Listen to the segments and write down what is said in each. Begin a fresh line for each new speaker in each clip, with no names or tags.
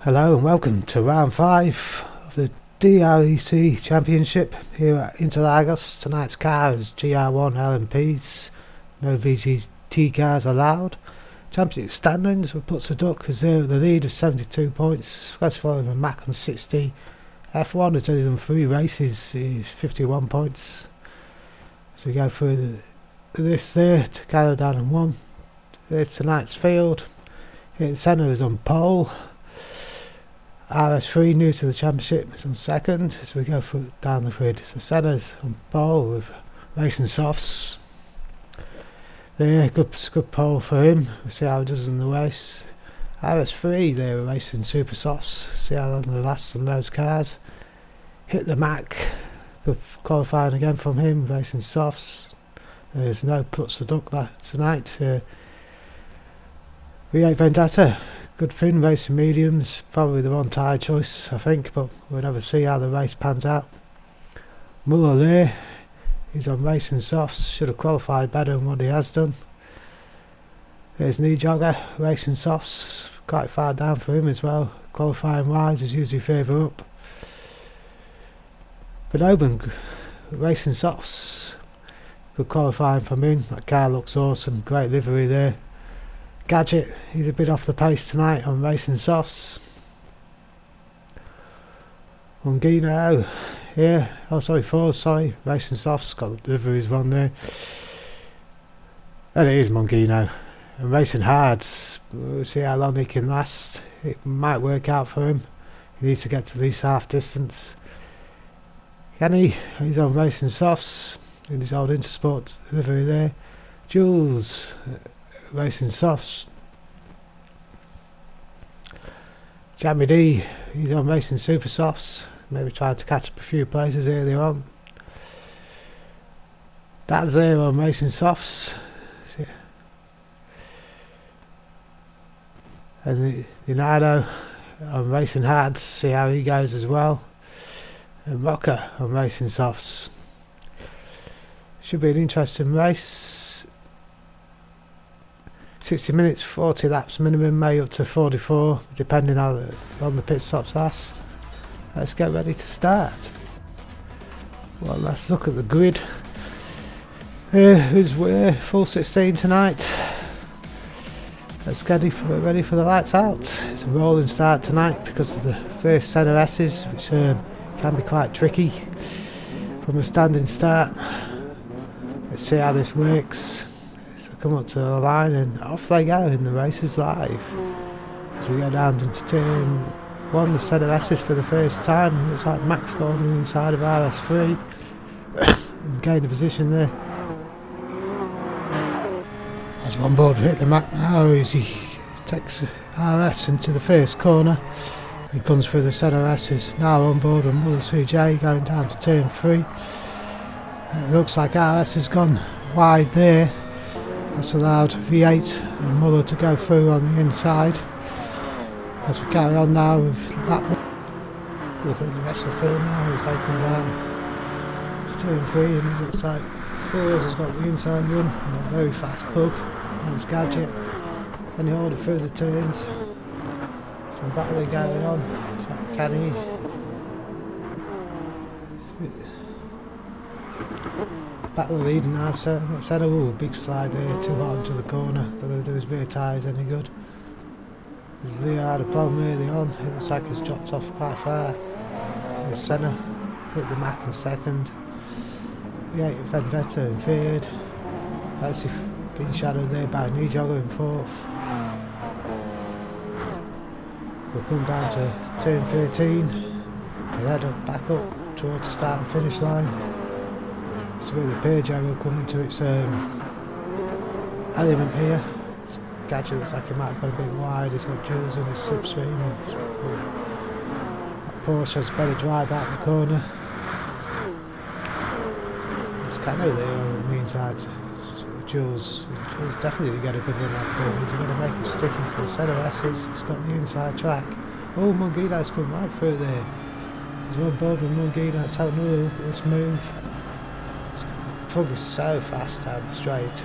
Hello and welcome to round 5 of the DREC Championship here at Interlagos. Tonight's car is Gr1 LMPs, no VGT cars allowed. Championship standings, with Puts a Duck is there at the lead of 72 points, first following a Mac on 60. F1 has only done 3 races, is 51 points. So we go through this there to carry down and 1. There's tonight's field. Here in centre is on pole. RS3 new to the championship is on second as we go through down the grid. So Senna's on pole with Racing Softs. There, good pole for him. We'll see how he does in the race. RS3 there Racing Super Softs. See how long it lasts on those cars. Hit the Mac. Good qualifying again from him. Racing Softs. There's no Puts the Duck tonight. V8 Vendetta. Good Finn Racing Mediums, probably the wrong tyre choice I think, but we'll never see how the race pans out. Muller there, he's on Racing Softs, should have qualified better than what he has done. There's Knee Jogger, Racing Softs, quite far down for him as well, qualifying wise is usually further up. But Oban, Racing Softs, good qualifying from him, that car looks awesome, great livery there. Gadget, he's a bit off the pace tonight on Racing Softs. Mungino, yeah, oh sorry, Ford, sorry, Racing Softs, got the deliveries one there. And it is Mungino. And Racing Hards, we'll see how long he can last. It might work out for him. He needs to get to at least half distance. Kenny, he's on Racing Softs, in his old Intersport delivery there. Jules, Racing Softs. Jamie D, he's on Racing Super Softs, maybe trying to catch up a few places earlier on. That's there on Racing Softs. And Leonardo on Racing Hards, see how he goes as well. And Rocker on Racing Softs. Should be an interesting race. 60 minutes, 40 laps minimum, may up to 44, depending on the pit stops last. Let's get ready to start. Well, let's look at the grid. Who's full 16 tonight. Let's get ready for the lights out. It's a rolling start tonight because of the first set of S's, which can be quite tricky from a standing start. Let's see how this works. Come up to the line and off they go and the race is live. As we go down into turn 1, the set of S's for the first time, and looks like Max going inside of RS3 and gained a position there. As one board hit the Mac now as he takes RS into the first corner and comes through the set of S's. Now on board with Muller CJ going down to turn 3. It looks like RS has gone wide there. That's allowed V8 and Muller to go through on the inside. As we carry on now with that one. Looking at the rest of the field now as they come down to turn 3, and it looks like Ford has got the inside run and a very fast Pug. That's Gadget. Any order through the turns. Some battling going on. It's like Kenny. Battle leading now, Senna, ooh, big slide there, too hard into the corner. Don't know if there was rear tyres any good. As Leo had a problem early on, it looks like it's dropped off quite far. Senna hit the Mac in second. V8 Vendetta in third. That's being shadowed there by Knee Jogger in fourth. We'll come down to turn 13 and head up, back up towards the start and finish line. It's where the Peugeot will come into its element here. It's Gadget looks like he might have gone a bit wide. He's got Jules in his slipstream. That Porsche has better drive out the corner. It's Cano there on the inside. Jules definitely get a good run out for him. He's going to make him stick into the centre S's. He's got the inside track. Oh, Mungino's come right through there. He's on board with Mungino. Let's have another look at this move. The plug is so fast down the straight.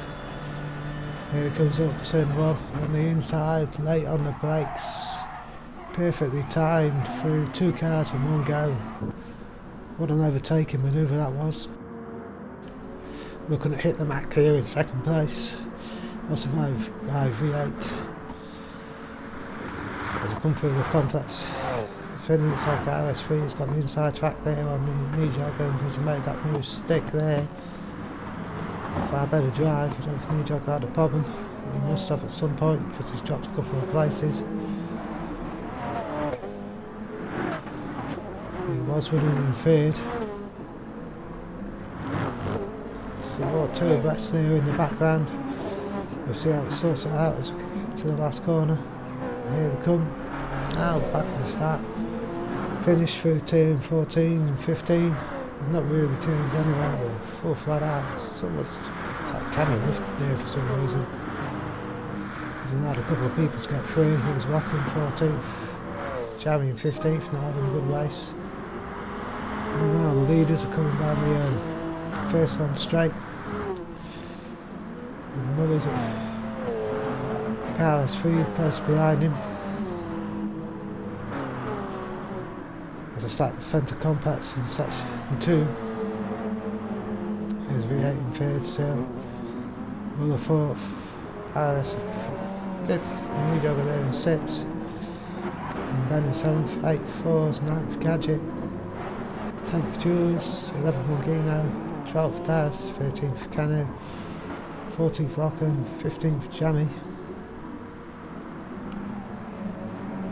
Here he comes up, turn one on the inside, late on the brakes. Perfectly timed through 2 cars in one go. What an overtaking manoeuvre that was. Looking at hit the Mac here in second place. Also by V8. As I come through the complex, feeling it's like RS3. He's got the inside track there on the knee jogger. He's made that move stick there. Far better drive. I don't know if knee jogger had a problem. He must have at some point because he's dropped a couple of places. He was winning in third. So 2 abreast there in the background. We'll see how it sorts it out as we get to the last corner. Here they come. Now back in the start. Finish through turn 14 and 15. Not really turns anyway, they're full flat out. It's like cannon lifted there for some reason. He's allowed a couple of people to get through. Here's Rockham 14th, Jamie in 15th, not having a good race. And now the leaders are coming down the first on straight. And Muller's at RS3 close behind him. As I start the centre compacts in section 2. Here's V8 in third still. Muller 4th. RS 5th. Knee jogger there in 6th. And Ben in 7th. 8th Fours. 9th Gadget. 10th Jules. 11th Mungino. 12th Daz. 13th Cano. 14th Rocker. 15th Jamie.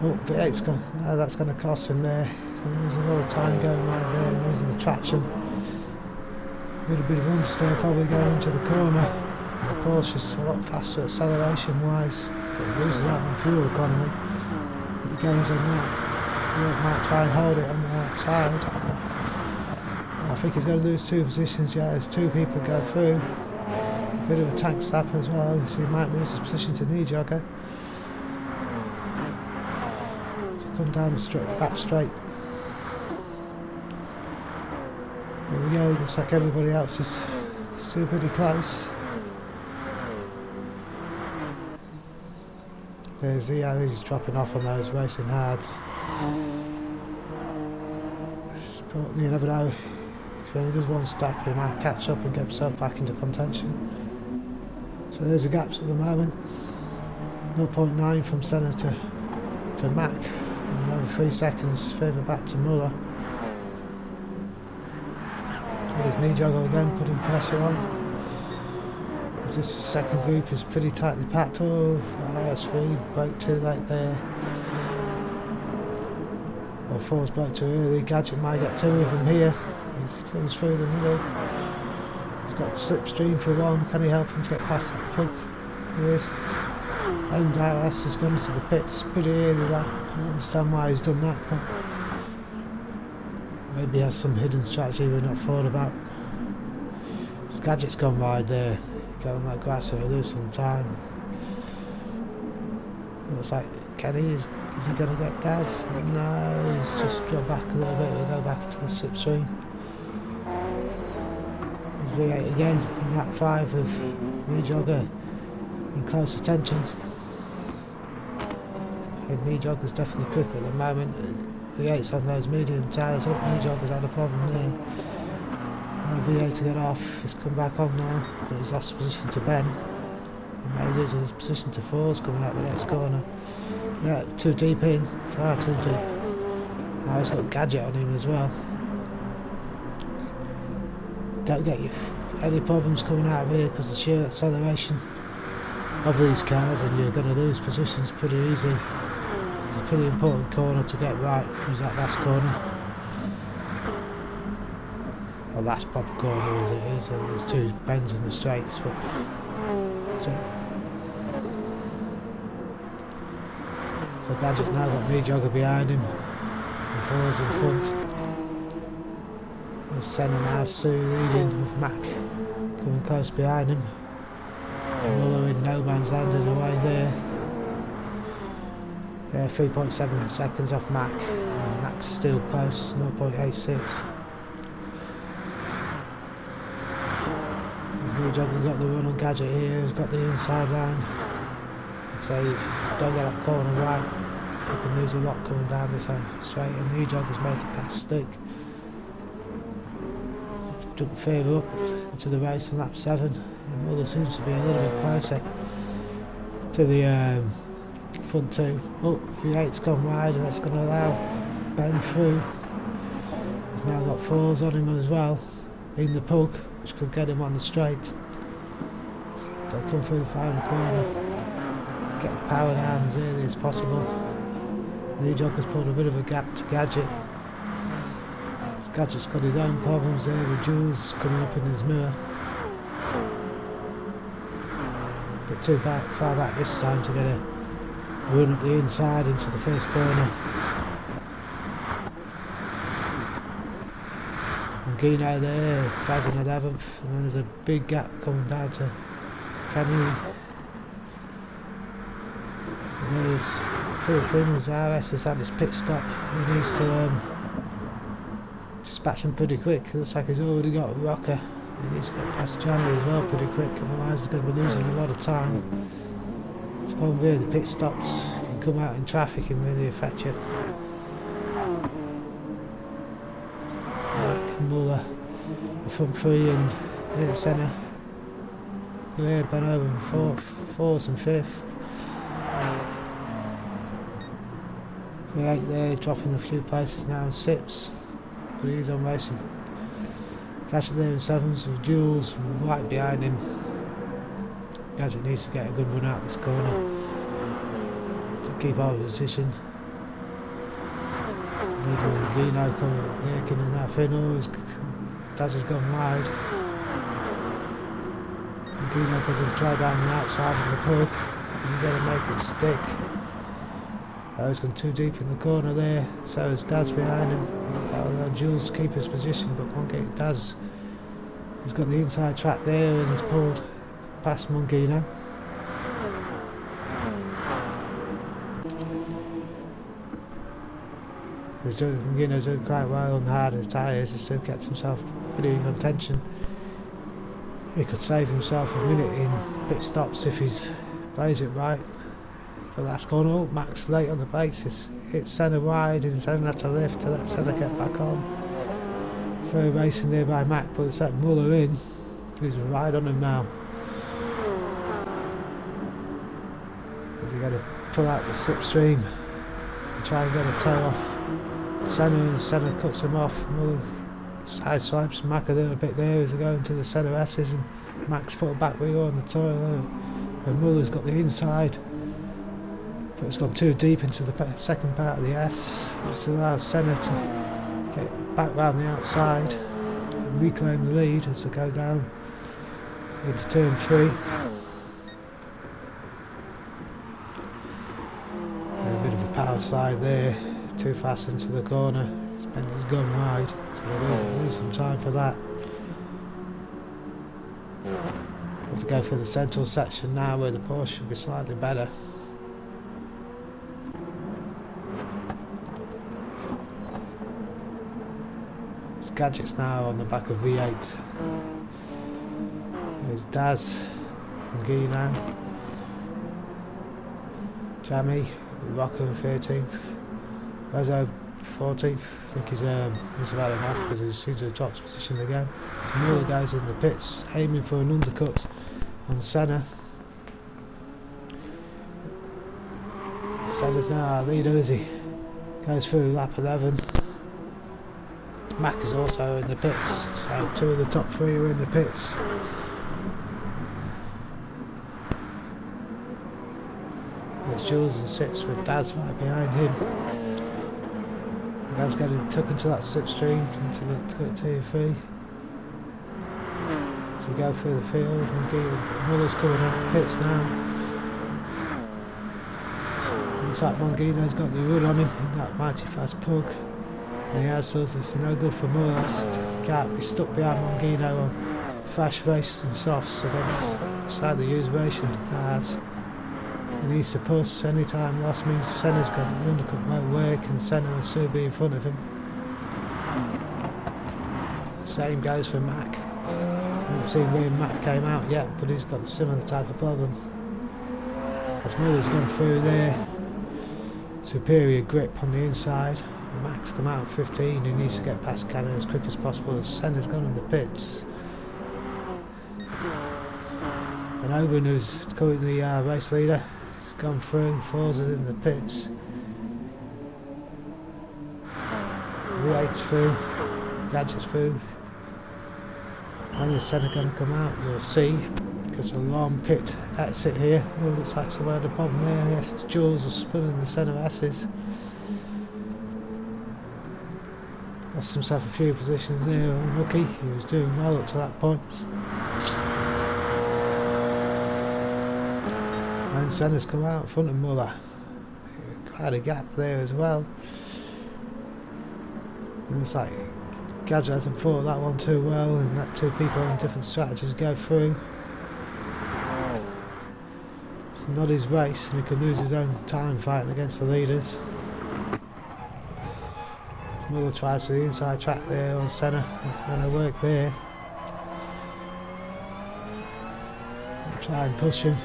Oh, V8's gone. That's going to cost him there. So there's a lot of time going right there, losing the traction. A little bit of understeer probably going into the corner. The Porsche's a lot faster acceleration wise, but it loses out on fuel economy. But he gains on that. He might try and hold it on the outside. And I think he's going to lose 2 positions. Yeah, as 2 people go through. A bit of a tank stop as well, so he might lose his position to knee jogger. Come down the back straight. There we go, looks like everybody else is still pretty close. There's Zio, he's dropping off on those racing hards. But you never know, if he only does one step he might catch up and get himself back into contention. So there's the gaps at the moment. 0.9 from centre to Mac. Another 3 seconds further back to Muller. There's knee jogger again, putting pressure on. As this second group is pretty tightly packed. Oh, RS3 broke too late there. Or Fours broke too early. Gadget might get 2 of them here. He comes through the middle. He's got the slipstream for 1. Can he help him to get past that plug? There is. And RS has gone into the pits pretty early. That I don't understand why he's done that, but maybe he has some hidden strategy we've not thought about. His Gadget's gone wide there, going like grass, so he'll lose some time. Looks like Kenny is he going to get Daz? No, he's just dropped back a little bit. He'll go back into the slipstream. V8 again in lap 5 with knee jogger in close attention. Knee jogger's definitely quick at the moment. V8's on those medium tyres. Knee jogger's had a problem there. V8 to get off. He's come back on now, but he's lost position to Ben. He may lose his position to Fours coming out the next corner. Yeah, too deep in, far too deep. Now he's got Gadget on him as well. Don't get you any problems coming out of here because the sheer acceleration of these cars, and you're going to lose positions pretty easy. It's a pretty important corner to get right. Is that last corner? Well, last proper corner as it is, and there's 2 bends in the straights. But so So Gadget's now got knee jogger behind him, and Four's in front. There's Senna now, Sue leading with Mac coming close behind him. Muller in no man's land in the way there. Yeah, 3.7 seconds off Mac. And Mac's still close, 0.86. His knee jogger got the run on Gadget here, he's got the inside line. So if you don't get that corner right, you can lose a lot coming down this home straight, and knee jogger's made the pass stick. Jumped further up into the race on lap 7, and Muller seems to be a little bit closer to the front two. Oh, V8's gone wide, and that's going to allow Ben through. He's now got 4s on him as well in the pug, which could get him on the straight. So they'll come through the final corner, get the power down as early as possible. Knee jogger's pulled a bit of a gap to Gadget. Gadget's got his own problems there with Jules coming up in his mirror. But too far back this time to get a run up the inside into the first corner. And Gino there, Daz in 11th, and then there's a big gap coming down to Kenny. And there's three things. RS has had his pit stop. He needs to dispatch him pretty quick. It looks like he's already got a rocker. He needs to get past January as well pretty quick, otherwise he's going to be losing a lot of time. It's the problem with the pit stops, you can come out in traffic and really affect you. Like Muller, the front three, and in the centre. There, Ben over in 4th and 5th. V8 there, dropping a few places now in 6th. But he's on racing. Gadget there in 7th with Jules right behind him. Gadget needs to get a good run out this corner to keep our position. There's one Gino coming lurking in that final. Daz has gone wide. And Gino goes to try down the outside of the pug. He's going to make it stick. He's gone too deep in the corner there, so is Daz behind him. Jules keep his position but won't get Daz. He's got the inside track there and he's pulled past Mungino. Mungino's doing quite well on harder tyres, he still gets himself pretty in contention. He could save himself a minute in pit stops if he plays it right. The last corner, oh, Max late on the basis, hits Senna wide and Senna had to lift to let Senna get back on. Third racing there by Mac, but it's set Muller in, he's right on him now. He's got to pull out the slipstream and try and get a toe off Senna, and Senna cuts him off. Muller side swipes Mac a little bit there as they go into the Senna S's, and Mac's put a back wheel on the toilet, and Muller's got the inside. But it's gone too deep into the second part of the S, which allows Senna to get back round the outside and reclaim the lead as they go down into turn 3. And a bit of a power slide there, too fast into the corner. He's gone wide, he's going to lose some time for that. Let's go for the central section now where the Porsche should be slightly better. Gadget's now on the back of V8. There's Daz and Gino. Jamie, Rocker 13th. Rezo 14th. I think he's about enough because he seems to have dropped position again. There's more guys in the pits aiming for an undercut on Senna. Senna's now our leader as he goes through lap 11. Mac is also in the pits, so 2 of the top 3 are in the pits. There's Jules in 6th with Daz right behind him. Daz getting tucked into that slipstream into the turn 3. So we go through the field, and Muller's coming out of the pits now. Looks like Mongino's got the run on him in that mighty fast pug. And he has us, it's no good for Mullers. Can't be stuck behind Mongino on fast races and softs against slightly used racing cards. He needs to push. Any time lost means Senna's got the undercut won't work and Senna will still be in front of him. Same goes for Mac. I haven't seen where Mac came out yet, but he's got a similar type of problem. As Muller's gone through there, superior grip on the inside. Mac's come out at 15, he needs to get past Cannon as quick as possible. Senna's gone in the pits. And Owen, who's currently race leader, has gone through, Forza's in the pits. V8's through, Gadget's through. When is Senna going to come out? You'll see. Because a long pit exit here. Oh, looks like someone had a problem there. Yes, Jules has spun in the centre S's. Lost himself a few positions there, unlucky. He was doing well up to that point. And Senna's come out in front of Muller. Quite a gap there as well. And it's like Gadget hasn't fought that one too well and let two people on different strategies go through. It's not his race and he could lose his own time fighting against the leaders. Muller tries to the inside track there on Senna. It's going to work there. Try and push him.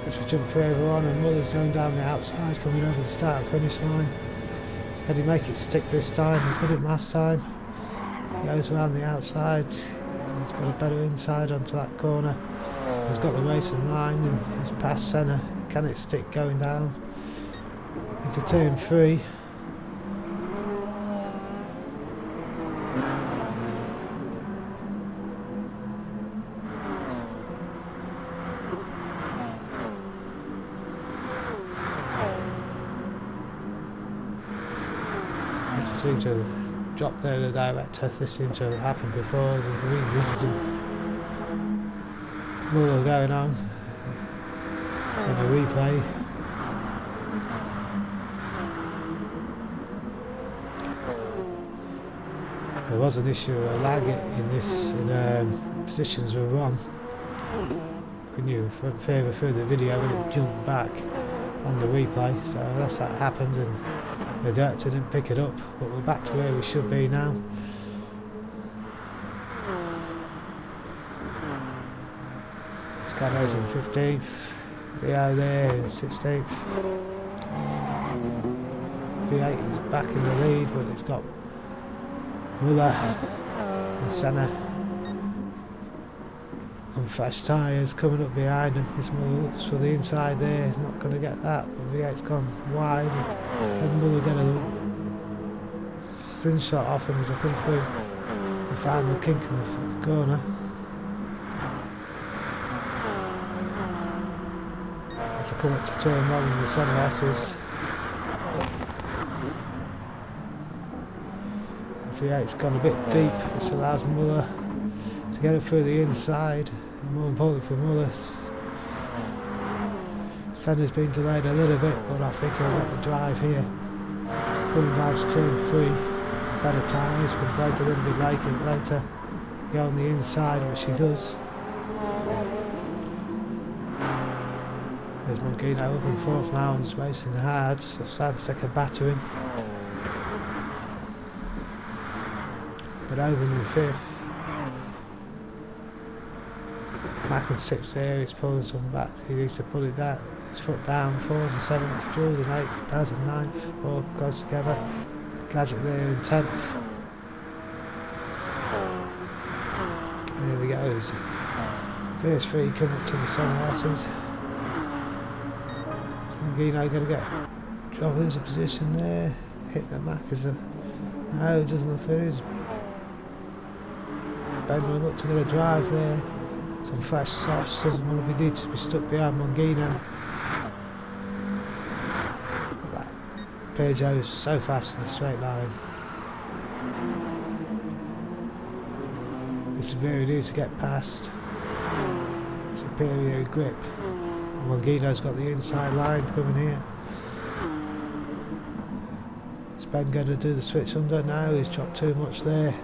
As we jump further on and Muller's going down the outside, coming over the start and finish line. Can he make it stick this time? He couldn't last time. He goes around the outside and he's got a better inside onto that corner. He's got the racing line and he's past Senna. Can it stick going down into turn 3? As we seem to have dropped there the director, this seems to have happened before. Muller going on in the replay. There was an issue of lag in this, and positions were wrong. When you front further through the video when it jumped back on the replay, so unless that happened and the director didn't pick it up, but we're back to where we should be now. Scano's in 15th, Leo there in 16th. V8 is back in the lead, but it's got Muller and Senna on fresh tyres coming up behind him. His Muller looks for the inside there, he's not going to get that, but V8's gone wide and Muller get a slingshot off him as they come through the final kink in the corner. As I come up to turn 1 in the centre S's. V8's gone a bit deep, which allows Muller to get it through the inside, and more important for Muller, Senna's been delayed a little bit, but I think he'll get the drive here. Coming down to turn 3, better tyres, can brake a little bit later, go on the inside, which he does. There's Mongino up in 4th now and he's racing hard, so starting to take a battering. But over in 5th. Mac in 6th there, he's pulling some back, he needs to pull it down, his foot down. 4's in 7th, Jules in 8th, Daz in 9th, all close together. Gadget there in 10th. There we go, first 3 come up to the sunrises. Mongino going to get drop lose a position there, hit the Mac as a no, it doesn't look it is. Ben will look to get a drive there. Some fresh softs, doesn't want to be need to be stuck behind Mongino. That Peugeot is so fast in a straight line. This is where he needs to get past. superior grip. Gr1's got the inside line coming here. Is Ben going to do the switch under? No, he's dropped too much there.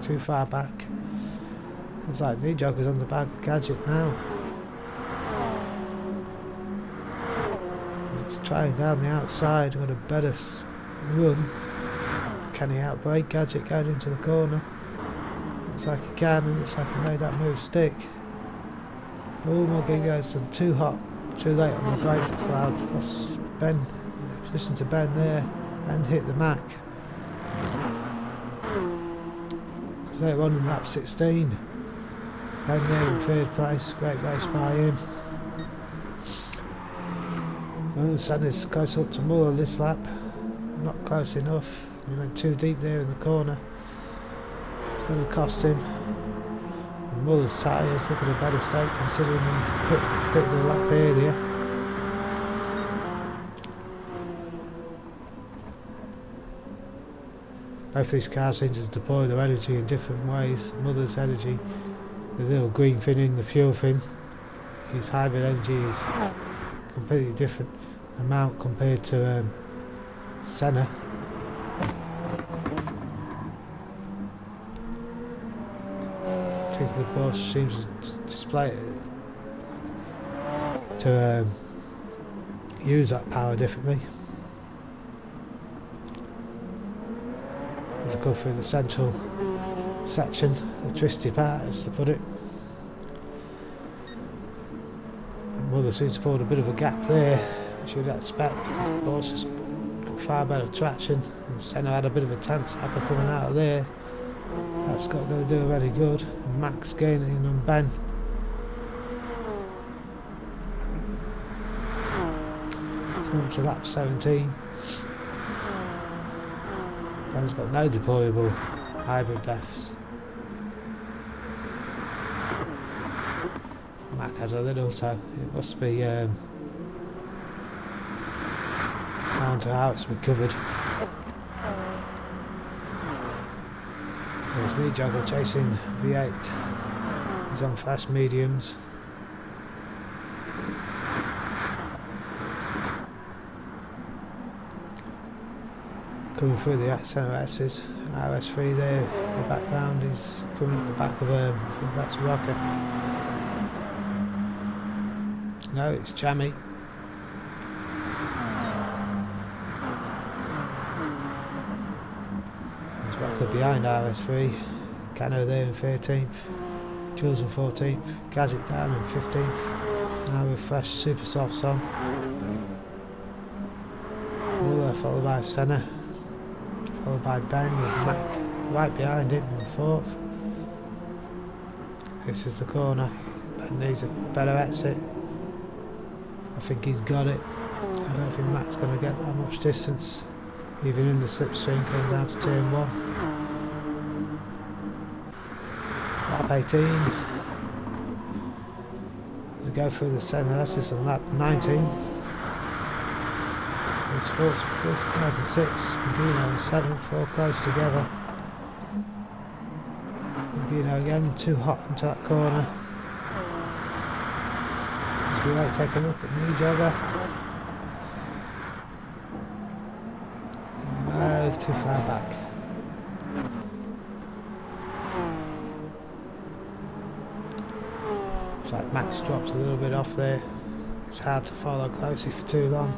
Too far back. Looks like knee jogger's on the back of Gadget now. Trying down the outside, got a better run. Can he outbrake Gadget going into the corner? Looks like he can, and looks like he made that move stick. Oh, my Gr1's done too hot, too late on the brakes. It's allowed lost Ben, position to Ben there, and hit the Mac. So it won in lap 16. Ben there in third place, great race by him. Senna's close up to Muller this lap, not close enough. He went too deep there in the corner. It's going to cost him. And Muller's tyres look at a better state considering he picked the lap earlier. Both these cars seem to deploy their energy in different ways. Muller's energy, the little green fin in the fuel fin, his hybrid energy is completely different amount compared to Senna. I think the Bosch seems to display it to use that power differently. Let's go through the central section, the twisty part as to put it. Muller seems to put a bit of a gap there, which you'd expect because the Bosch has got far better traction, and Senna had a bit of a tense upper coming out of there. That's got to do really good. And Max gaining on Ben. So on to lap 17. Ben's got no deployable hybrid defs. Mac has a little, so it must be down to how it's recovered. There's knee jogger chasing V8. He's on fast mediums. Coming through the centre S's, RS3 there in the background. He's coming at the back of I think that's Rocker. No, it's Jammy. There's Rocker behind RS3. Cano there in 13th. Jules in 14th. Gadget down in 15th. Now with fresh super softs on. Muller followed by Senna. Followed by Ben with Mac right behind him in 4th. This is the corner. Ben needs a better exit. I think he's got it. I don't think Mac's going to get that much distance, even in the slipstream coming down to turn 1. Lap 18. We go through the 7 S's on lap 19. It's 4th, 5th, 5th and 6th. Gr1 and 7th, all close together. Gr1 again, too hot into that corner. As we wait, take a look at knee jogger. No, too far back. It's like Max dropped a little bit off there. It's hard to follow closely for too long,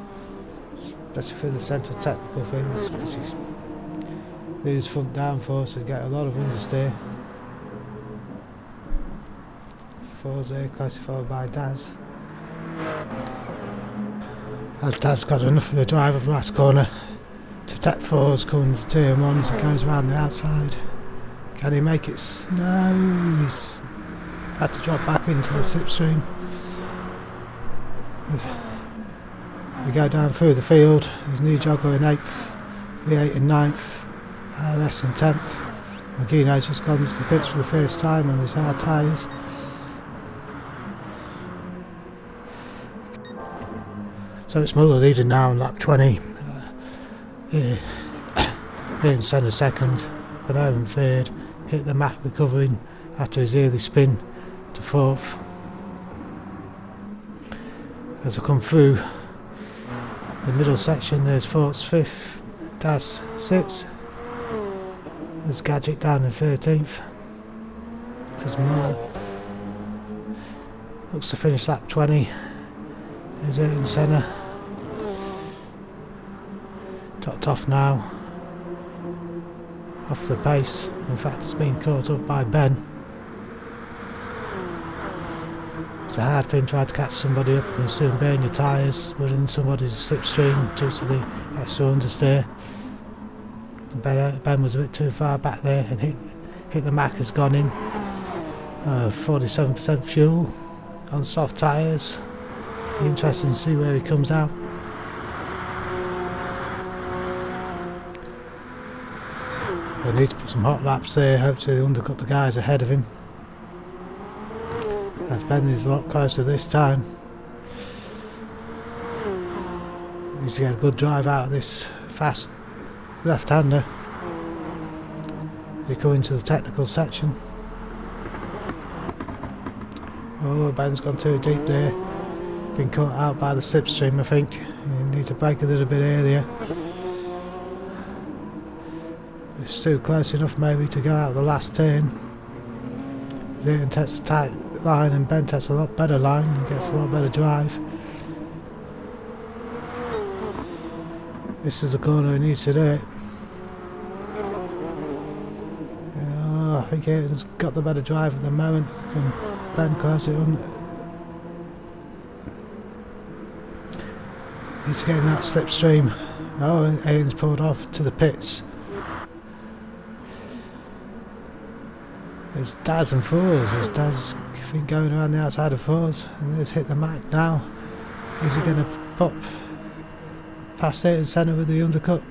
especially for the central technical things, because you lose front downforce and get a lot of understeer. Four's there, closely followed by Daz. As Daz got enough of the drive of the last corner to tech 4's coming to turn 1s and goes around the outside. Can he make it? No, he's had to drop back into the slipstream. We go down through the field. There's knee jogger in 8th, V8 in 9th, RS in 10th. Gr1's just gone to the pits for the first time on his hard tyres. So it's Muller leading now on lap 20. Here in Senna 2nd, Bernard in 3rd. Hit the Mac recovering after his early spin to 4th. As I come through the middle section, there's 4th, 5th, Daz 6th, there's Gadget down in 13th, there's Muller, looks to finish lap 20, there's Ayrton Senna, topped off now, off the pace. In fact, it's been caught up by Ben. It's a hard thing trying to catch somebody up and soon burn your tyres within somebody's slipstream due to the extra understeer. Ben was a bit too far back there and hit the Mac, has gone in. 47% fuel on soft tyres. Interesting to see where he comes out. They need to put some hot laps there, hopefully they undercut the guys ahead of him. As Ben is a lot closer this time. He needs to get a good drive out of this fast left-hander. You go into the technical section. Oh, Ben's gone too deep there. Been caught out by the slipstream, I think. He needs to brake a little bit earlier. It's too close enough maybe to go out the last turn. Ayrton takes a tight line and Ben takes a lot better line and gets a lot better drive. This is the corner he needs to do it. I think Ayrton's got the better drive at the moment. Can Ben close it on? He's getting that slipstream. Oh, and Ayrton's pulled off to the pits. There's Daz and Fours. There's Daz going around the outside of Fours, and there's hit the Mac now. Is he going to pop past Ayrton Senna with the undercut?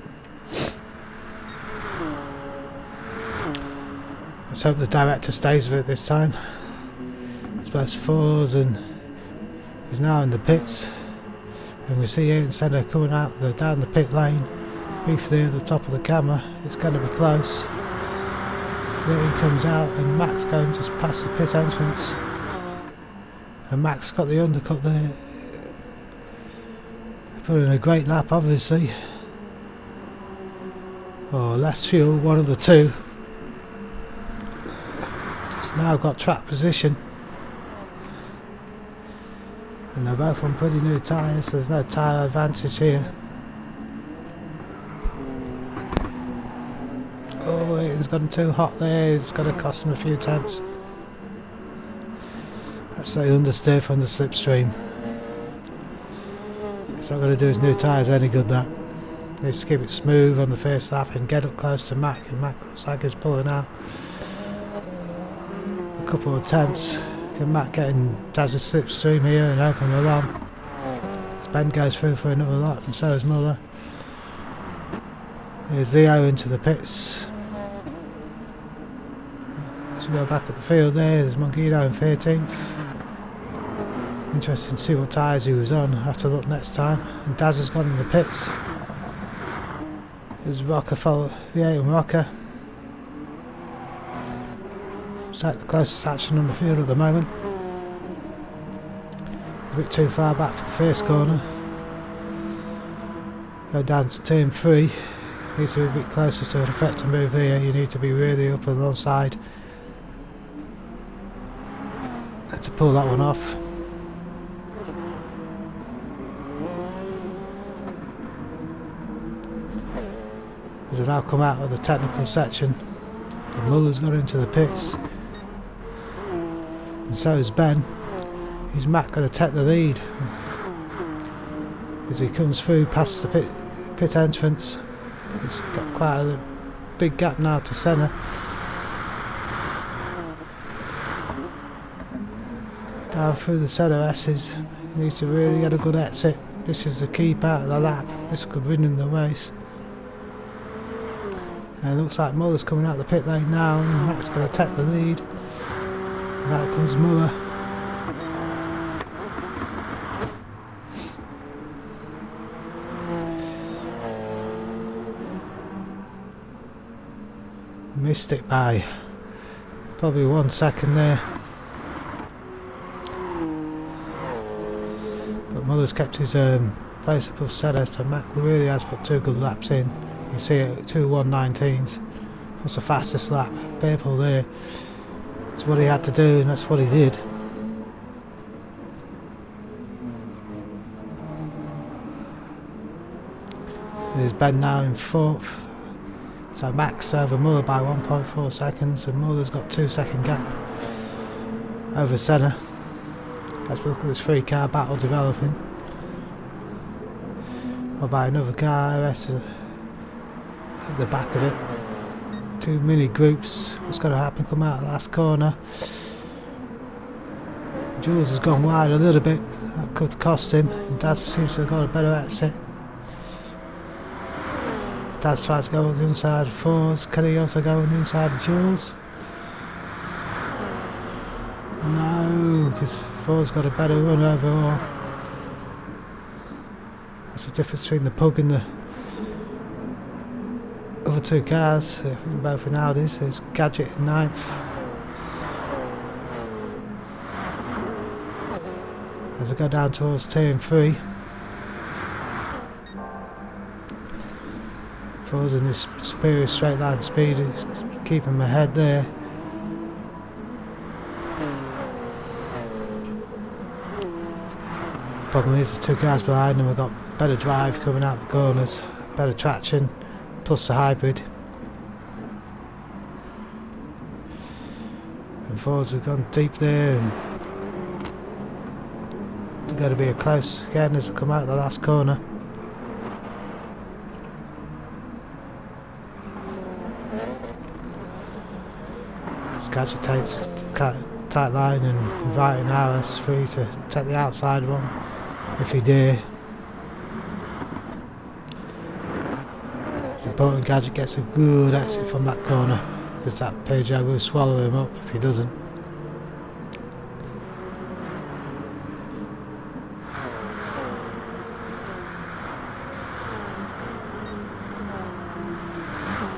Let's hope the director stays with it this time. I suppose Fours and he's now in the pits, and we see Ayrton Senna coming out down the pit lane. Briefly at the top of the camera, it's going to be close. Then he comes out and Mac's going just past the pit entrance, and Mac's got the undercut there. They put in a great lap obviously. Oh, less fuel, one of the two. Just now got track position, and they're both on pretty new tyres, so there's no tyre advantage here. Oh, it's gotten too hot there, it's going to cost him a few tenths. That's the understeer from the slipstream. It's not going to do his new tyres any good, that. Needs to keep it smooth on the first lap and get up close to Mac, and Mac looks like he's pulling out a couple of tenths. Can Mac get in Daz's slipstream here and open the on? As Ben goes through for another lap, and so is Muller. There's Leo into the pits. Let's go back at the field there. There's Monguido in 13th. Interesting to see what tyres he was on. I'll have to look next time. And Daz has gone in the pits. There's Rocker followed, V8 and Rocker. It's like the closest action on the field at the moment. A bit too far back for the first corner. Go down to turn 3. Needs to be a bit closer to an effective move here. You need to be really up and alongside to pull that one off. As they now come out of the technical section, and Muller's got into the pits, and so is Ben. Is Matt going to take the lead as he comes through past the pit entrance? He's got quite a big gap now to Senna. Down through the Senna S's. He needs to really get a good exit. This is the key part of the lap. This could win him the race. And it looks like Muller's coming out the pit lane now, and Mac's going to take the lead. And out comes Muller. Missed it by Probably 1 second there. But Muller's kept his place above Senna, so Mac really has put 2 good laps in. You can see it, 2 1:19s. That's the fastest lap. Purple there. That's what he had to do, and that's what he did. There's Ben now in 4th. So Max over Muller by 1.4 seconds, and Muller's got 2-second gap over Senna. Let's look at this 3-car battle developing. Or by another car, RS at the back of it. 2 mini groups. What's going to happen? Come out of the last corner. Jules has gone wide a little bit. That could cost him. Daz seems to have got a better exit. Daz tries to go on the inside of Fours. Can he also go on the inside of Jules? No, because Fours got a better run overall. That's the difference between the Pug and the other 2 cars, both in Audis. There's Gadget in 9th. As I go down towards turn 3. Fours in this superior straight line speed is keeping him ahead there. Problem is the 2 cars behind them have got better drive coming out the corners, better traction, plus the hybrid. And Fours have gone deep there, and it's going to be a close again as they come out of the last corner. Gadget takes tight line and inviting RS3 to take the outside one if he dare. It's important Gadget gets a good exit from that corner, because that Peugeot will swallow him up if he doesn't.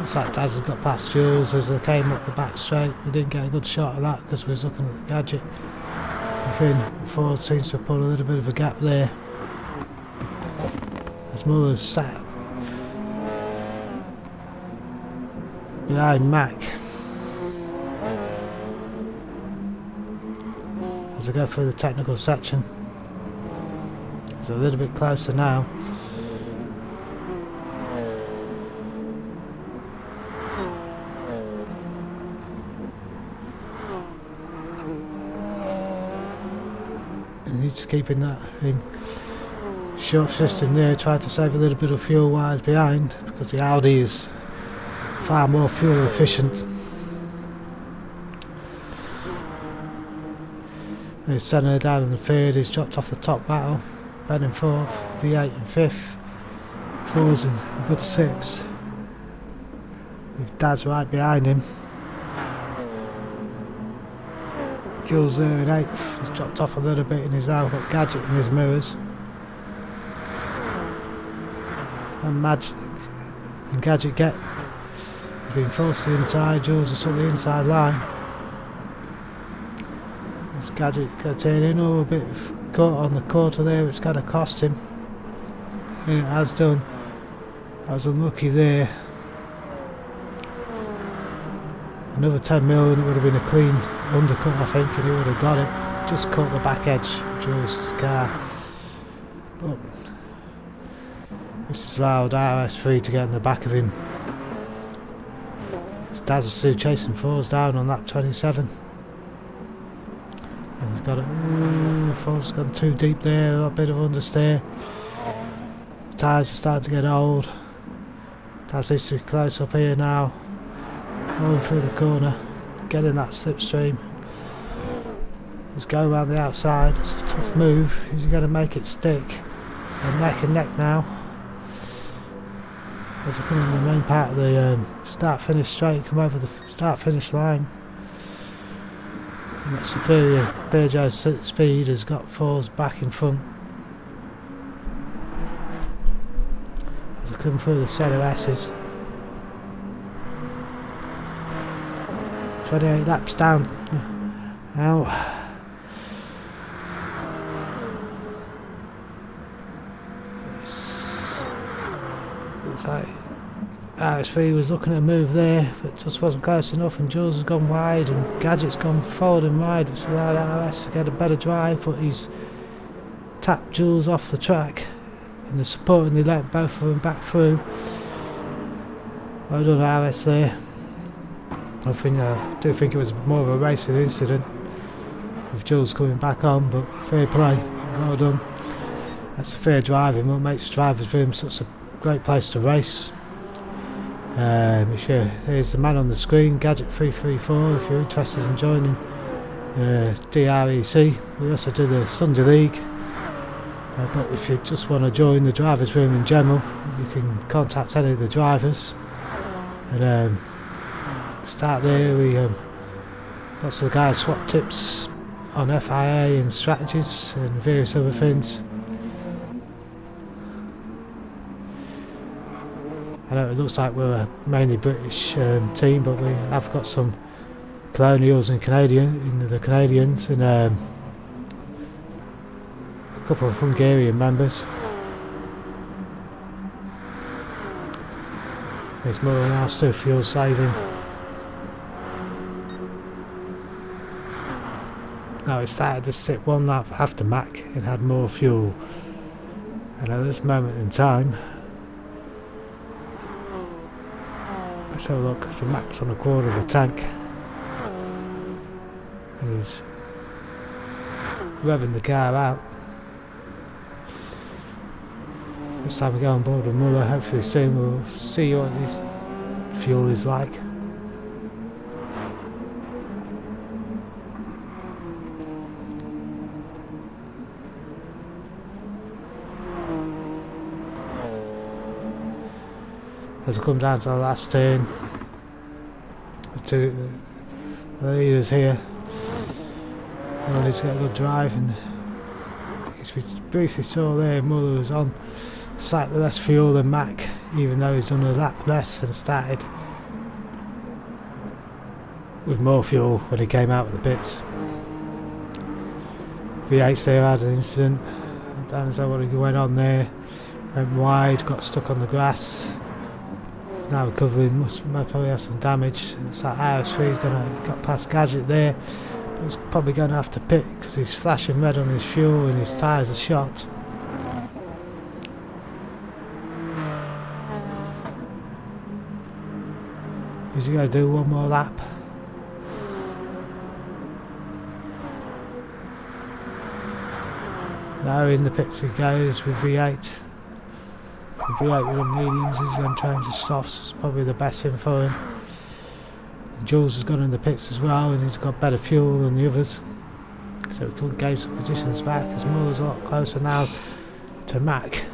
Looks like Daz has got past Jules as they came up the back straight. We didn't get a good shot of that because we was looking at the Gadget. I think Ford seems to have put a little bit of a gap there. As Muller's sat behind Mac. As I go through the technical section. It's a little bit closer now. Needs to keep in that short system there, trying to save a little bit of fuel while it's behind, because the Audi is far more fuel efficient. There's Senna down in the 3rd, he's dropped off the top battle. Ben in 4th, V8 in 5th, Ford's in a good 6th, with Daz right behind him. Jules there in 8th, he's dropped off a little bit and he's now got Gadget in his mirrors. And Gadget has been forced to the inside, Jules has took the inside line. This Gadget going to turn in a little bit, caught on the quarter there, it's going to cost him. And it has done. I was unlucky there. Another 10 mil and it would have been a clean undercut, I think, and he would have got it. Just caught the back edge of Jules' car. But this has allowed RS3 to get in the back of him. Daz is still chasing Fours down on lap 27. And he's got it. Fours has gone too deep there, a little bit of understeer. The tyres are starting to get old. Daz needs to be close up here now. Going through the corner, getting that slipstream. He's going around the outside. It's a tough move. He's going to make it stick. They're neck and neck now. As they come in the main part of the start-finish straight, come over the start-finish line. And that superior Peugeot speed has got Fours back in front. As they come through the set of S's. 28 laps down now. Looks like RS3 was looking to move there, but just wasn't close enough, and Jules has gone wide and Gadget's gone forward and wide, which allowed RS to get a better drive, but he's tapped Jules off the track and the supportingly let both of them back through. Well done RS there. I do think it was more of a racing incident with Jules coming back on, but fair play, well done. That's fair driving, what makes drivers' room such a great place to race. There's the man on the screen, Gadget 334, if you're interested in joining DREC. We also do the Sunday League, but if you just want to join the drivers' room in general, you can contact any of the drivers. And start there. We lots of the guys swap tips on FIA and strategies and various other things. I know it looks like we're a mainly British team, but we have got some Colonials and the Canadians, and a couple of Hungarian members. There's more now, still fuel saving. Now it started to stick one lap after Mac and had more fuel, and at this moment in time, let's have a look. So Mac's on a quarter of a tank and he's revving the car out. Next time we go on board with Muller, hopefully soon we'll see what his fuel is like. As I come down to the last turn, the leaders here, well, he's got a good drive, and as we briefly saw there, Muller was on slightly less fuel than Mac, even though he's done a lap less and started with more fuel when he came out of the pits. V8 there had an incident. I don't know what went on there. Went wide, got stuck on the grass. Now recovering, must probably have some damage. It's like RS3's got past Gadget there, but he's probably going to have to pit because he's flashing red on his fuel and his tyres are shot. Is he going to do one more lap? Now in the pits he goes with V8. V8 with the mediums, he's going to change the softs, it's probably the best thing for him. And Jules has gone in the pits as well, and he's got better fuel than the others, so we could gain some positions back as Muller's a lot closer now to Mac.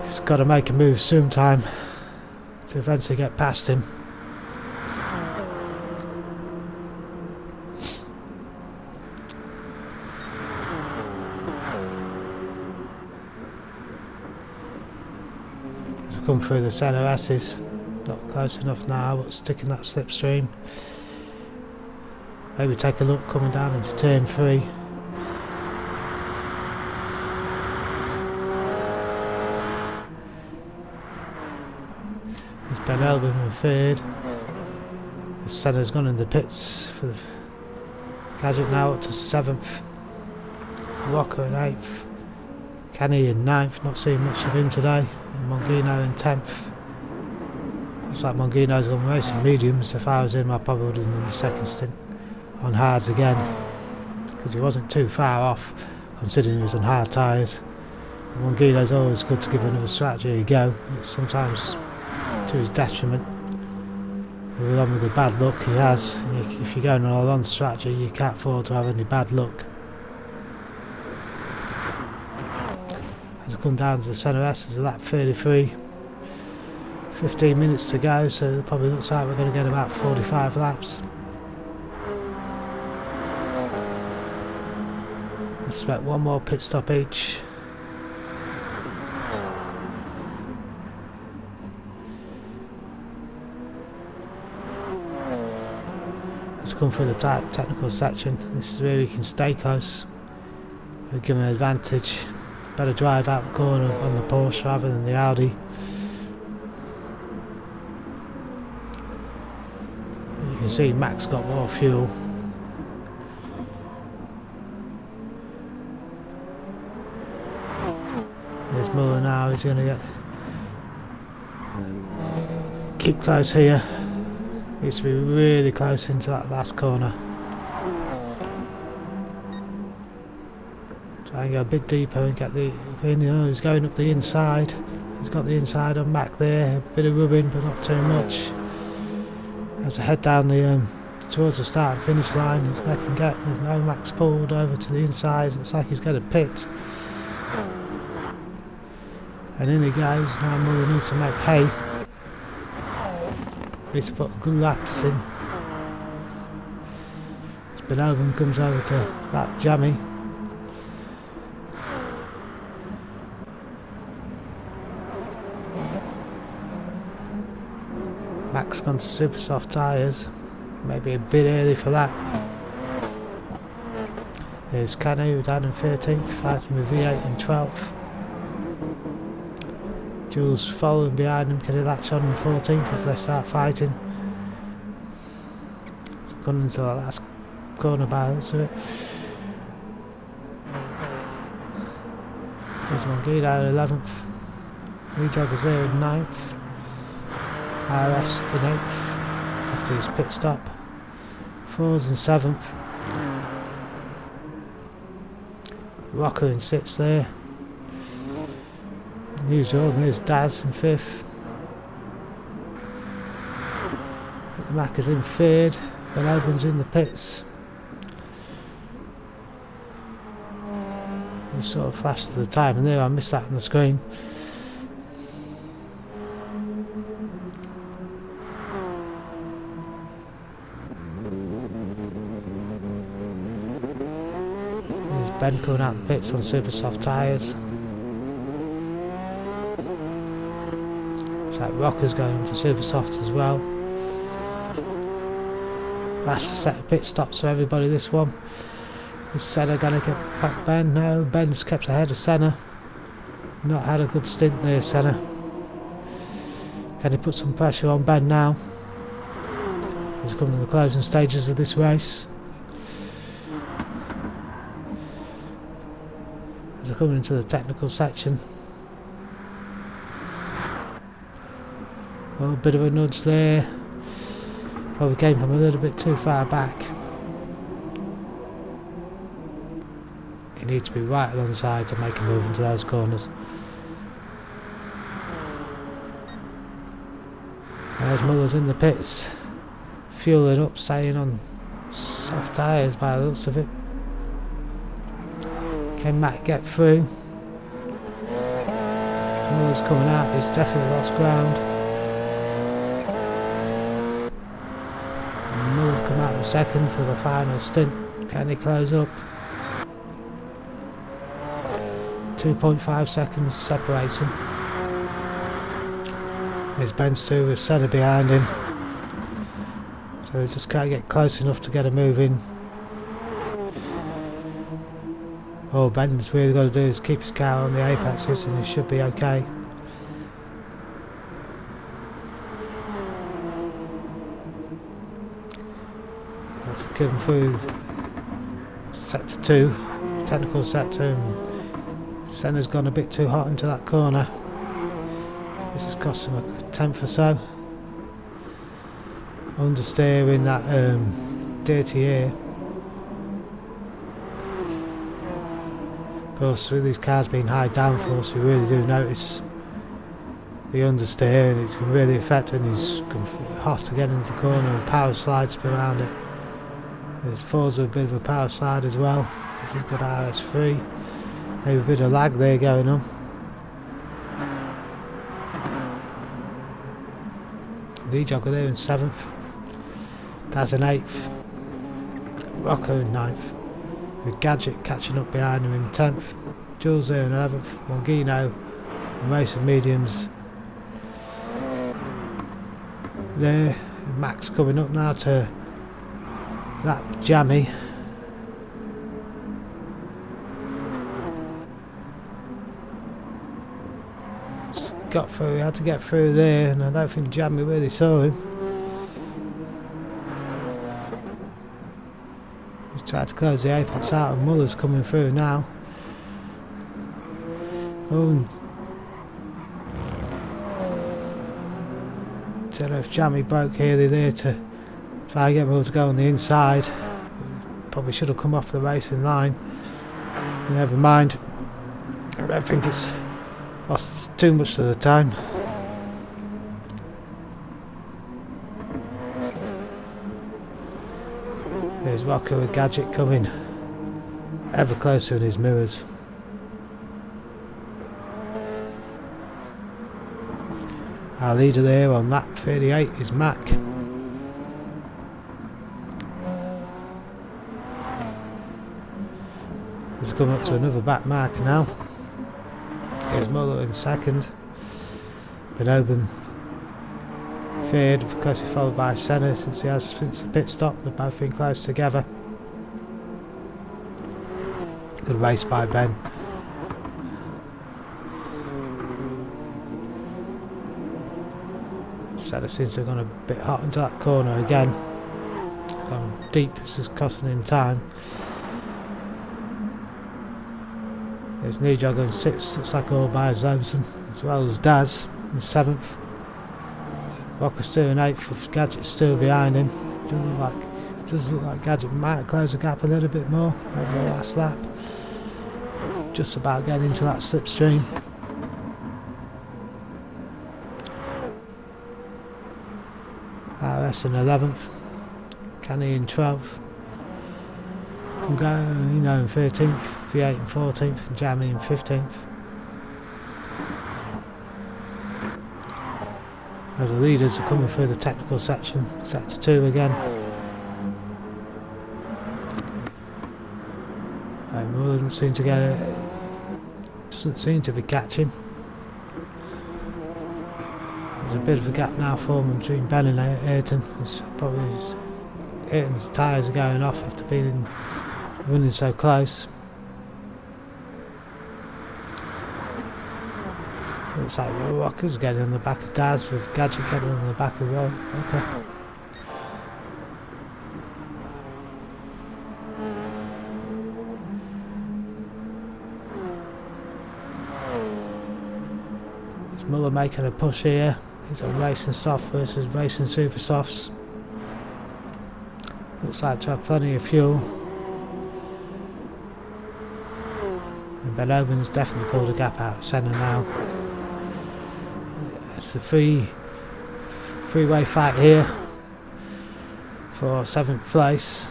He's got to make a move sometime to eventually get past him. Come through the centre S's, not close enough now, but sticking that slipstream. Maybe take a look coming down into turn 3. There's Ben Elbin in third. The centre's gone in the pits for the Gadget now up to 7th. Walker in 8th. Kenny in 9th, not seeing much of him today. And Mongino in 10th. Looks like Mongino's gone racing mediums. If I was him, I probably would have done the second stint on hards again, because he wasn't too far off considering he was on hard tyres. Mongino's always good to give another strategy a go. It's sometimes to his detriment. Along with the bad luck he has, if you're going on a long strategy, you can't afford to have any bad luck. As I come down to the centre S, there's a lap 33. 15 minutes to go, so it probably looks like we're going to get about 45 laps. I expect one more pit stop each. Let's come through the technical section. This is where we can stay close. We'll give them an advantage. Better drive out the corner on the Porsche rather than the Audi. You can see Max got more fuel. There's Muller now, he's going to keep close here. Needs to be really close into that last corner. Try and go a bit deeper and get the in. You know, he's going up the inside. He's got the inside on back there. A bit of rubbing, but not too much. As I head down the towards the start and finish line, he's neck and get. There's no Max pulled over to the inside. Looks like he's going to pit. And in he goes. Now Muller needs to make hay. Needs to put good laps in. It's been over and comes over to lap jammy. Max gone to super soft tyres. Maybe a bit early for that. There's Canu down in 13th, fighting with V8 in 12th. Jules following behind him, can he latch on in 14th if they start fighting? It's gone into the last corner by the looks of it. There's Mongino in 11th. Lee Joggers there in 9th. RS in 8th after his pit stop. 4's in 7th. Rocker in 6th there. Usual, there's Daz in 5th. The Mac is in 3rd. When Albon's in the pits. He sort of flashed at the time, and there I missed that on the screen. There's Ben coming out the pits on super soft tyres. So Rocker's going into super soft as well. Last set of pit stops for everybody this one. Is Senna going to get back Ben? No, Ben's kept ahead of Senna. Not had a good stint there, Senna. Can he put some pressure on Ben now? He's coming to the closing stages of this race. As they're coming into the technical section. Oh, a bit of a nudge there. Probably came from a little bit too far back. You need to be right alongside to make a move into those corners. There's Muller's in the pits. Fueling up, staying on soft tyres by the looks of it. Can Matt get through? Muller's coming out, he's definitely lost ground. Muller's come out in second for the final stint. Can he close up? 2.5 seconds separates him. There's Ben Stu with Senna behind him. So he just can't get close enough to get a move in. All Ben's really got to do is keep his car on the apexes and he should be okay. Let's get him through sector 2, technical sector, and Senna's gone a bit too hot into that corner. This has cost him a 10th or so. Understeer in that dirty air. Of course, with these cars being high downforce, we really do notice the understeer, and it's been really affecting. He's hot to get into the corner and power slides around it. There's Forza a bit of a power slide as well. He's got RS3. Maybe a bit of lag there going on. Lee Jogger there in 7th. Daz in 8th. Rocco in 9th. With Gadget catching up behind him in 10th. Jules there in 11th. Mongino and Race of Mediums there. Max coming up now to that jammy. Got through, he had to get through there, and I don't think Jammy really saw him. He's tried to close the apex out, and Muller's coming through now. Oh, don't know if Jammy broke here there to try and get Muller to go on the inside. Probably should have come off the racing line. Never mind. I don't think it's lost too much of the time. There's Rocker with Gadget coming ever closer in his mirrors. Our leader there on lap 38 is Mac. He's coming up to another back marker now. Here's Muller in second. Benobin third, closely followed by Senna since the pit stop. They've both been close together. Good race by Ben. Senna seems to have gone a bit hot into that corner again. Gone deep, this is costing him time. There's New Jog on 6th, looks like all by Zobson, as well as Daz in 7th. Rocker's still in 8th with Gadget still behind him. Does look like Gadget might have closed the gap a little bit more over the last lap. Just about getting into that slipstream. RS in 11th, Canny in 12th. In 13th, V8 in 14th, and Jammy in 15th. As the leaders are coming through the technical section, sector 2 again. Muller doesn't seem to get it. Doesn't seem to be catching. There's a bit of a gap now forming between Ben and Ayrton. Ayrton's tyres are going off after running so close. Looks like Rocker's getting on the back of Daz with Gadget getting on the back of Roll. Okay. Is Muller making a push here? He's on Racing Soft versus Racing Super Softs. Looks like to have plenty of fuel. And Ben Oben's definitely pulled a gap out of Senna now. It's a three-way fight here for 7th place.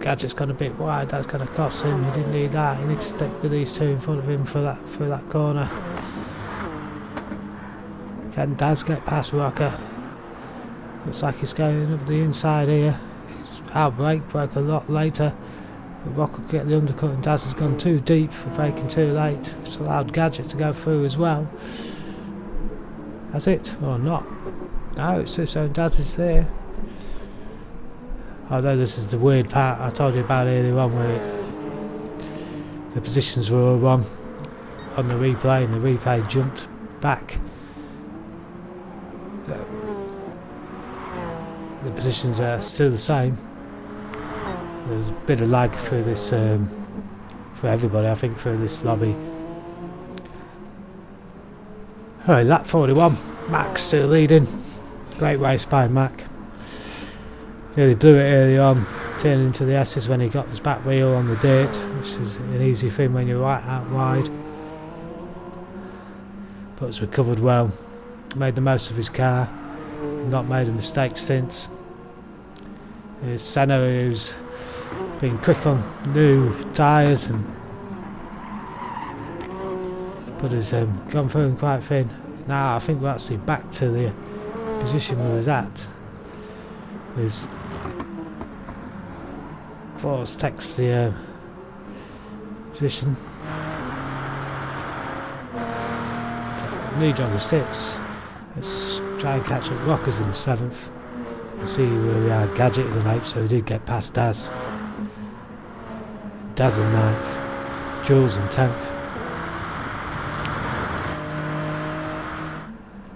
Gadget's gone a bit wide, that's going to cost him. He didn't need that, he needs to stick with these two in front of him through that corner. Can Daz get past Rocker? Looks like he's going over the inside here. His outbrake broke a lot later, but Rocker could get the undercut and Daz has gone too deep for braking too late. It's allowed Gadget to go through as well. That's it, or not? No, it's just so Daz is there. Although this is the weird part I told you about earlier on, where the positions were all wrong on the replay, and the replay jumped back. The positions are still the same. There's a bit of lag through this for everybody, I think, through this lobby. Alright, lap 41, Mac's still leading. Great race by Mac. Nearly blew it early on, turning into the S's when he got his back wheel on the dirt, which is an easy thing when you're right out wide. But has recovered well, made the most of his car, and not made a mistake since. There's Senna, who's been quick on new tyres, but has gone through them quite thin. Now I think we're actually back to the position we was at. There's Force takes the position. New Jogger sits. It's try and catch up Rockers in 7th. You see where we are. Gadget is in 8th, so we did get past Daz. Daz in 9th. Jules in 10th.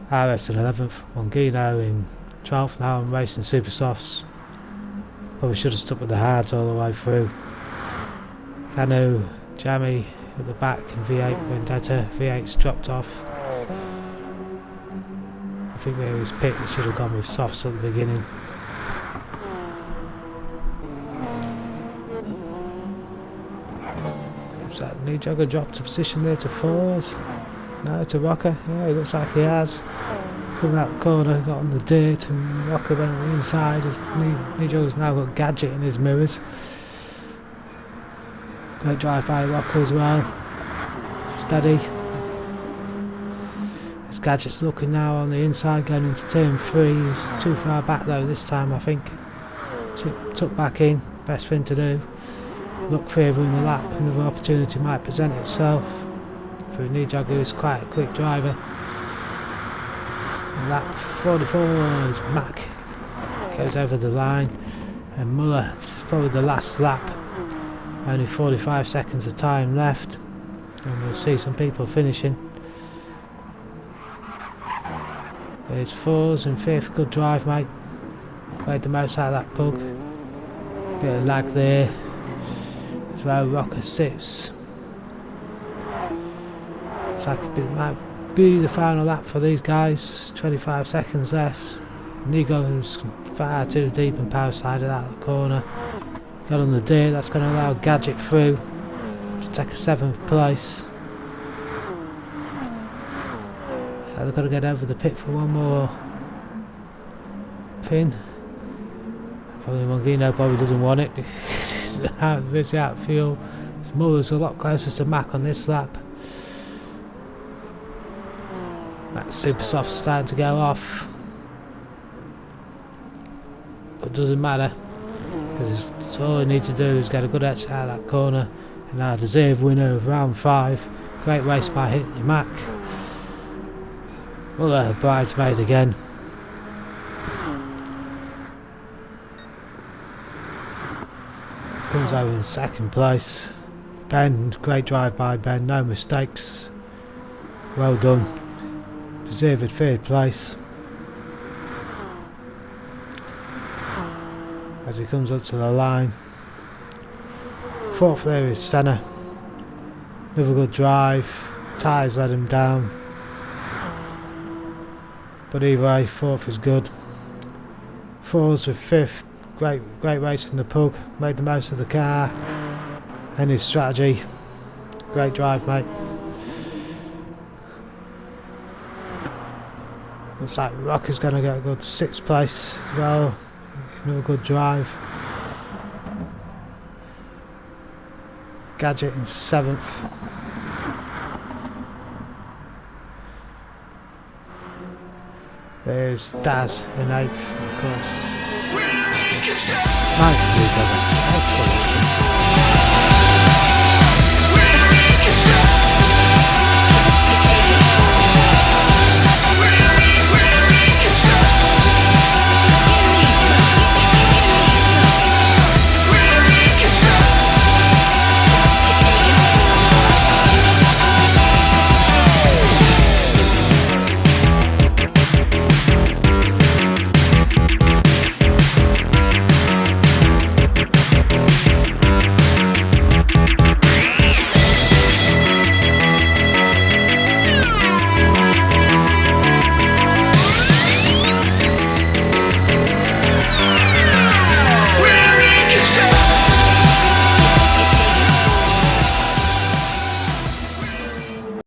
RS in 11th. Wongino in 12th. Now I'm racing Super Softs. Probably should have stuck with the hards all the way through. Cano, Jammy at the back, and V8 Vendetta. V8's dropped off. I think where he was picked, he should have gone with softs at the beginning. Is that Nijogger dropped to position there to 4s? No, to Rocker. Yeah, it looks like he has. Come out the corner, got on the dirt, and Rocker went on the inside as Nijogger's now got Gadget in his mirrors. Great drive by Rocker as well. Steady. As Gadget's looking now on the inside, going into turn 3. He's too far back though this time, I think. Took back in. Best thing to do. Look further in the lap. Another opportunity might present itself. For a Nijogger who's quite a quick driver. Lap 44 is Mac. Goes over the line. And Muller, this is probably the last lap. Only 45 seconds of time left. And we'll see some people finishing. There's 4s and 5th, good drive mate. Made the most out of that pug. Bit of lag there. As well, Rocker sits. It's like it might be the final lap for these guys. 25 seconds left. Nigo is far too deep and power sided out of the corner. Got on the dirt, that's going to allow Gadget through to take a 7th place. They've got to get over the pit for one more pin. Probably Wongino probably doesn't want it because it's out of fuel. Muller's a lot closer to Mac on this lap. Mac's Super Soft's starting to go off, but it doesn't matter because all you need to do is get a good exit out of that corner. And our deserved winner of round 5. Great race by Hitler Mac. Muller, bridesmaid again. Comes over in 2nd place. Ben, great drive by Ben, no mistakes. Well done. Deserved 3rd place. As he comes up to the line. 4th there is Senna. Another good drive. Tyres let him down. But either way, 4th is good. 4s with 5th. Great race in the pug. Made the most of the car and his strategy. Great drive, mate. Looks like Rocker's going to get a good 6th place as well. Another good drive. Gadget in 7th. There's Daz in 8th, of course. 9th,